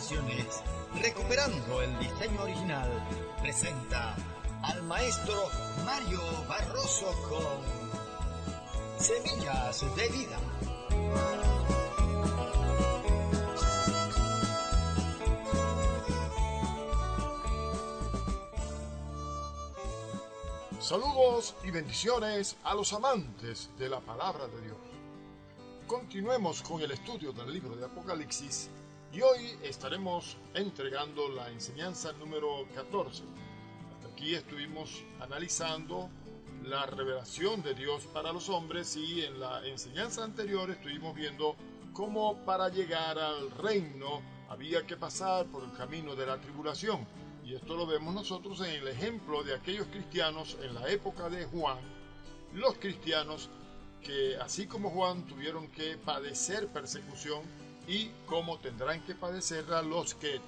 Comunicaciones, recuperando el diseño original, presenta al maestro Mario Barroso con Semillas de Vida. Saludos y bendiciones a los amantes de la palabra de Dios. Continuemos con el estudio del libro de Apocalipsis y hoy estaremos entregando la enseñanza número 14. Hasta aquí estuvimos analizando la revelación de Dios para los hombres y en la enseñanza anterior estuvimos viendo cómo para llegar al reino había que pasar por el camino de la tribulación. Y esto lo vemos nosotros en el ejemplo de aquellos cristianos en la época de Juan, los cristianos que así como Juan tuvieron que padecer persecución y cómo tendrán que padecerla los que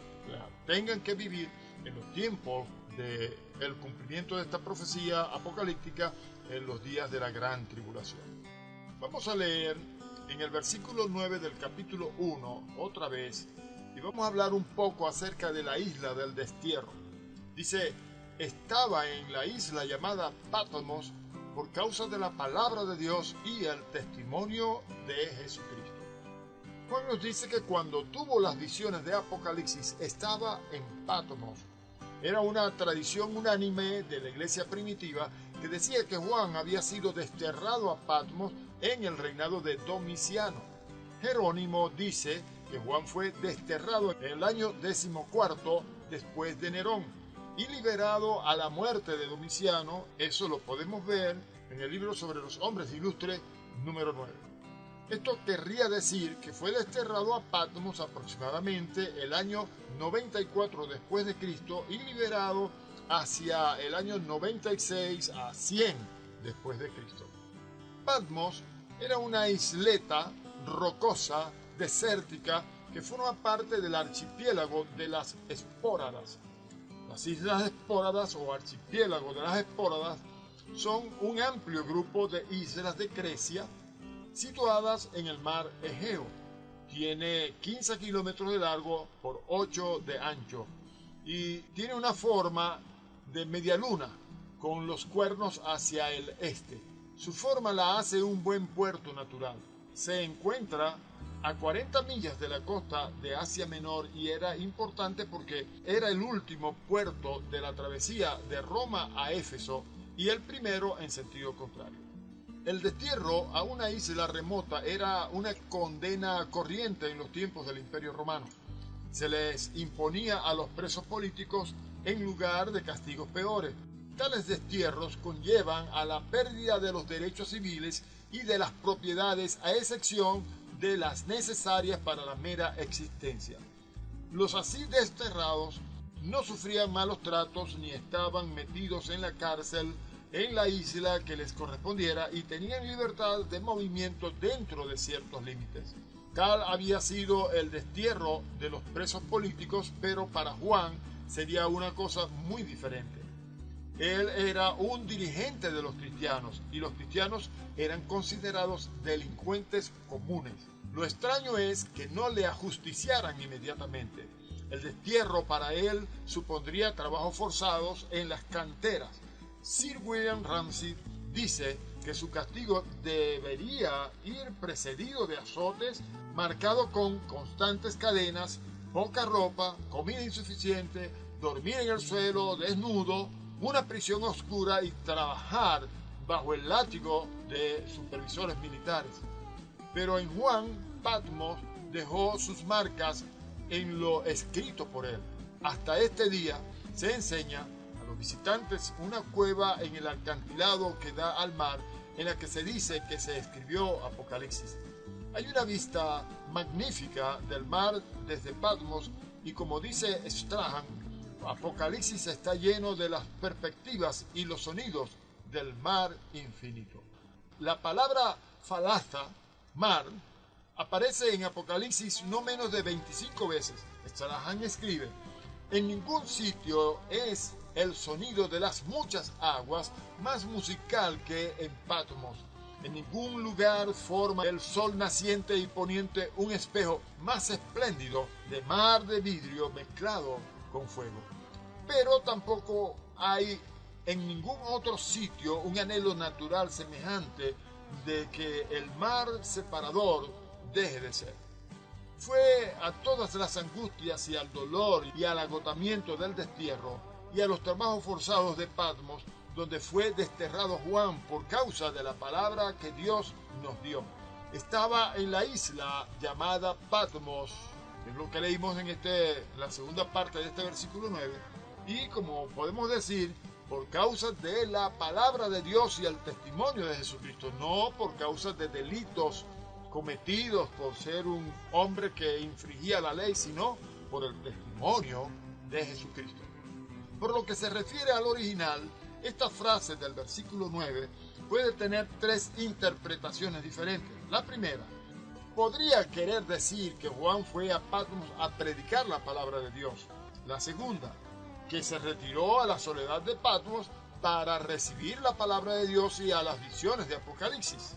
tengan que vivir en los tiempos del cumplimiento de esta profecía apocalíptica en los días de la gran tribulación. Vamos a leer en el versículo 9 del capítulo 1 otra vez y vamos a hablar un poco acerca de la isla del destierro. Dice, estaba en la isla llamada Patmos por causa de la palabra de Dios y el testimonio de Jesucristo. Juan nos dice que cuando tuvo las visiones de Apocalipsis estaba en Patmos. Era una tradición unánime de la iglesia primitiva que decía que Juan había sido desterrado a Patmos en el reinado de Domiciano. Jerónimo dice que Juan fue desterrado en el año 14 después de Nerón y liberado a la muerte de Domiciano. Eso lo podemos ver en el libro sobre los hombres ilustres número 9. Esto querría decir que fue desterrado a Patmos aproximadamente el año 94 después de Cristo y liberado hacia el año 96 a 100 después de Cristo. Patmos era una isleta rocosa desértica que forma parte del archipiélago de las Hespóradas. Las islas Hespóradas o archipiélago de las Hespóradas son un amplio grupo de islas de Grecia situadas en el mar Egeo. Tiene 15 kilómetros de largo por 8 de ancho y tiene una forma de media luna con los cuernos hacia el este. Su forma la hace un buen puerto natural. Se encuentra a 40 millas de la costa de Asia Menor y era importante porque era el último puerto de la travesía de Roma a Éfeso y el primero en sentido contrario. El destierro a una isla remota era una condena corriente en los tiempos del Imperio Romano. Se les imponía a los presos políticos en lugar de castigos peores. Tales destierros conllevan a la pérdida de los derechos civiles y de las propiedades a excepción de las necesarias para la mera existencia. Los así desterrados no sufrían malos tratos ni estaban metidos en la cárcel en la isla que les correspondiera y tenían libertad de movimiento dentro de ciertos límites. Tal había sido el destierro de los presos políticos, pero para Juan sería una cosa muy diferente. Él era un dirigente de los cristianos y los cristianos eran considerados delincuentes comunes. Lo extraño es que no le ajusticiaran inmediatamente. El destierro para él supondría trabajos forzados en las canteras. Sir William Ramsay dice que su castigo debería ir precedido de azotes, marcado con constantes cadenas, poca ropa, comida insuficiente, dormir en el suelo desnudo, una prisión oscura y trabajar bajo el látigo de supervisores militares. Pero en Juan, Patmos dejó sus marcas en lo escrito por él. Hasta este día se enseña a los visitantes una cueva en el acantilado que da al mar en la que se dice que se escribió Apocalipsis. Hay una vista magnífica del mar desde Patmos y como dice Strahan, Apocalipsis está lleno de las perspectivas y los sonidos del mar infinito. La palabra falaza, mar, aparece en Apocalipsis no menos de 25 veces. Strahan escribe, en ningún sitio es el sonido de las muchas aguas más musical que en Patmos. En ningún lugar forma el sol naciente y poniente un espejo más espléndido de mar de vidrio mezclado con fuego. Pero tampoco hay en ningún otro sitio un anhelo natural semejante de que el mar separador deje de ser. Fue a todas las angustias y al dolor y al agotamiento del destierro y a los trabajos forzados de Patmos donde fue desterrado Juan por causa de la palabra que Dios nos dio. Estaba en la isla llamada Patmos, es lo que leímos en la segunda parte de este versículo 9, y como podemos decir, por causa de la palabra de Dios y el testimonio de Jesucristo, no por causa de delitos cometidos por ser un hombre que infringía la ley, sino por el testimonio de Jesucristo. Por lo que se refiere al original, esta frase del versículo 9 puede tener tres interpretaciones diferentes. La primera, podría querer decir que Juan fue a Patmos a predicar la palabra de Dios. La segunda, que se retiró a la soledad de Patmos para recibir la palabra de Dios y a las visiones de Apocalipsis.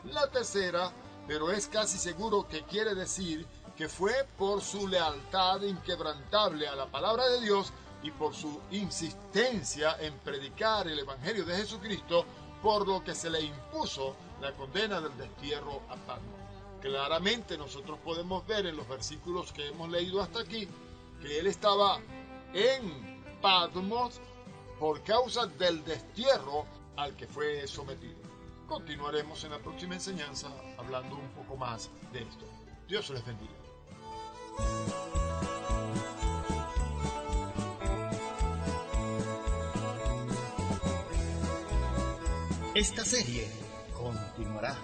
La tercera, pero es casi seguro que quiere decir que fue por su lealtad inquebrantable a la palabra de Dios y por su insistencia en predicar el Evangelio de Jesucristo, por lo que se le impuso la condena del destierro a Patmos. Claramente nosotros podemos ver en los versículos que hemos leído hasta aquí que él estaba en Patmos por causa del destierro al que fue sometido. Continuaremos en la próxima enseñanza hablando un poco más de esto. Dios les bendiga. Esta serie continuará.